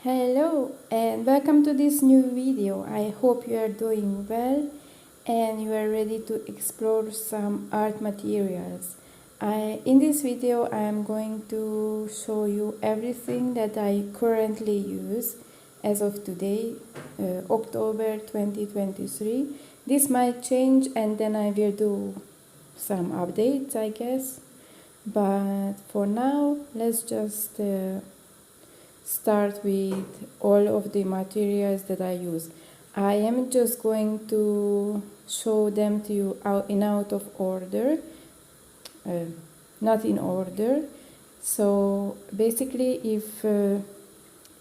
Hello and welcome to this new video. I hope you are doing well and you are ready to explore some art materials. In this video I am going to show you everything that I currently use as of today, October 2023. This might change and then I will do some updates, I guess. But for now, let's just start with all of the materials that I use. I am just going to show them to you out of order, not in order. So basically, if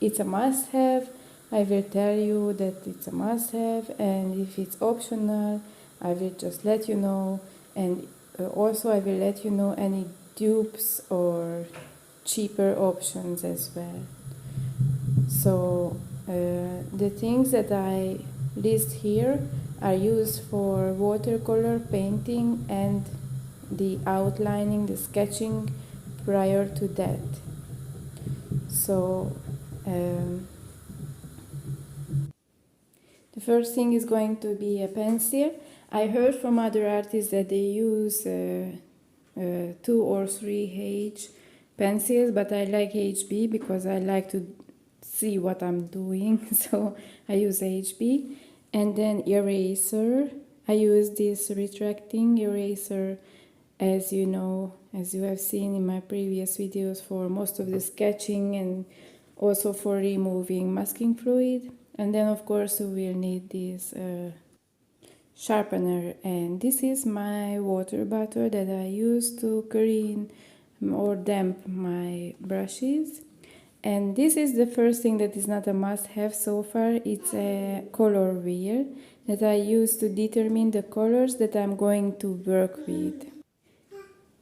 it's a must-have, I will tell you that it's a must-have, and if it's optional, I will just let you know, and also I will let you know any dupes or cheaper options as well. So the things that I list here are used for watercolor painting and the outlining, the sketching prior to that. So the first thing is going to be a pencil. I heard from other artists that they use 2 or 3H pencils, but I like HB because I like to see what I'm doing, so I use HB. And then eraser. I use this retracting eraser, as you know, as you have seen in my previous videos, for most of the sketching and also for removing masking fluid. And then of course we will need this sharpener, and this is my water bottle that I use to clean or damp my brushes. And this is the first thing that is not a must-have so far. It's a color wheel that I use to determine the colors that I'm going to work with.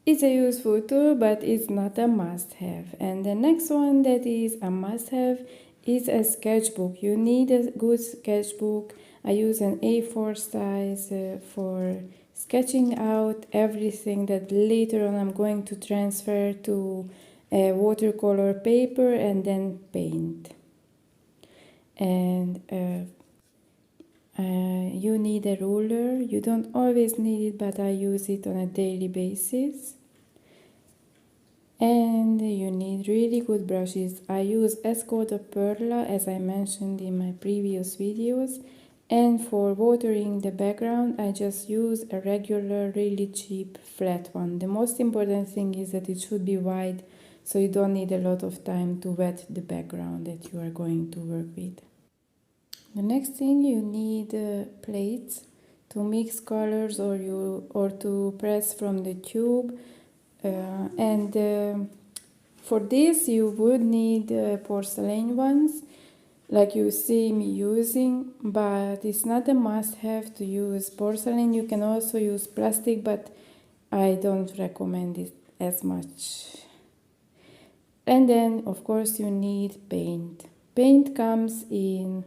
It's a useful tool, but it's not a must-have. And the next one that is a must-have is a sketchbook. You need a good sketchbook. I use an A4 size for sketching out everything that later on I'm going to transfer to watercolor paper and then paint. And you need a ruler. You don't always need it, but I use it on a daily basis. And you need really good brushes. I use Escoda Perla, as I mentioned in my previous videos. And for watering the background, I just use a regular, really cheap, flat one. The most important thing is that it should be wide, so you don't need a lot of time to wet the background that you are going to work with. The next thing, you need plates to mix colors or to press from the tube. For this you would need porcelain ones, like you see me using, but it's not a must-have to use porcelain. You can also use plastic, but I don't recommend it as much. And then of course you need paint. Paint comes in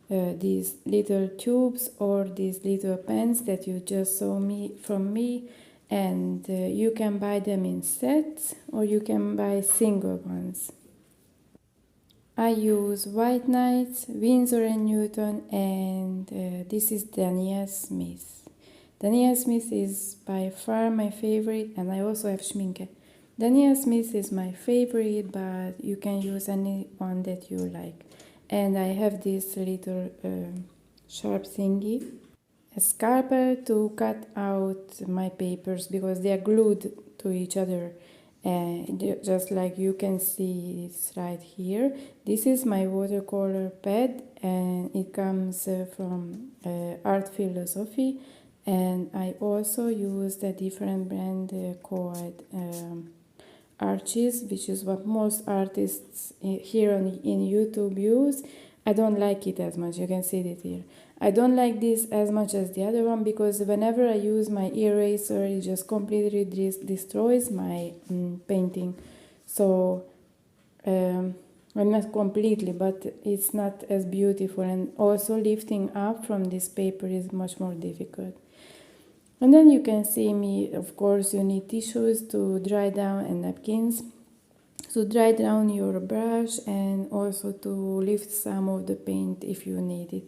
these little tubes or these little pens that you just saw from me, and you can buy them in sets or you can buy single ones. I use White Knights, Winsor Newton, and this is Daniel Smith. Daniel Smith is by far my favorite, and I also have Schminke. Daniel Smith is my favorite, but you can use any one that you like. And I have this little sharp thingy, a scalpel to cut out my papers because they are glued to each other. Just like you can see, it's right here. This is my watercolor pad, and it comes from Art Philosophy. And I also used a different brand called Arches, which is what most artists here in YouTube use. I don't like it as much. You can see it here. I don't like this as much as the other one because whenever I use my eraser, it just completely destroys my painting. So, well, not completely, but it's not as beautiful, and also lifting up from this paper is much more difficult. And then you can see me, of course, you need tissues to dry down and napkins. to dry down your brush and also to lift some of the paint if you need it.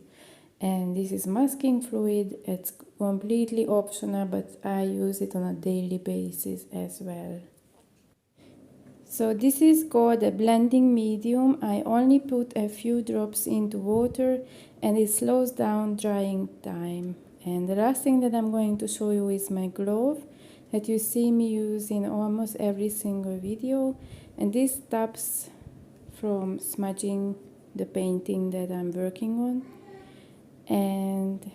And this is masking fluid. It's completely optional, but I use it on a daily basis as well. So this is called a blending medium. I only put a few drops into water and it slows down drying time. And the last thing that I'm going to show you is my glove that you see me use in almost every single video. And this stops from smudging the painting that I'm working on. And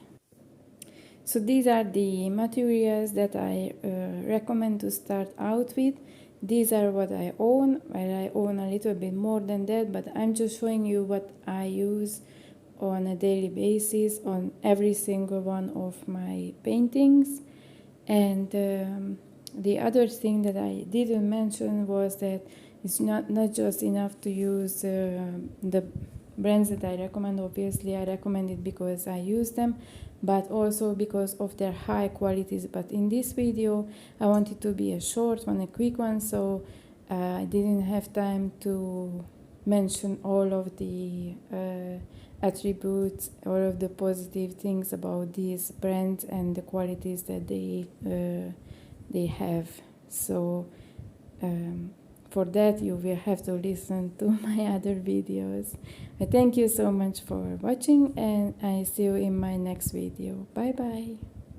so these are the materials that I recommend to start out with. These are what I own. Well, I own a little bit more than that, but I'm just showing you what I use on a daily basis on every single one of my paintings. And the other thing that I didn't mention was that it's not just enough to use the brands that I recommend. Obviously, I recommend it because I use them, but also because of their high qualities. But in this video, I wanted to be a short one, a quick one, so I didn't have time to mention all of the attributes, all of the positive things about these brands and the qualities that they have. So for that you will have to listen to my other videos. But thank you so much for watching, and I see you in my next video. Bye bye.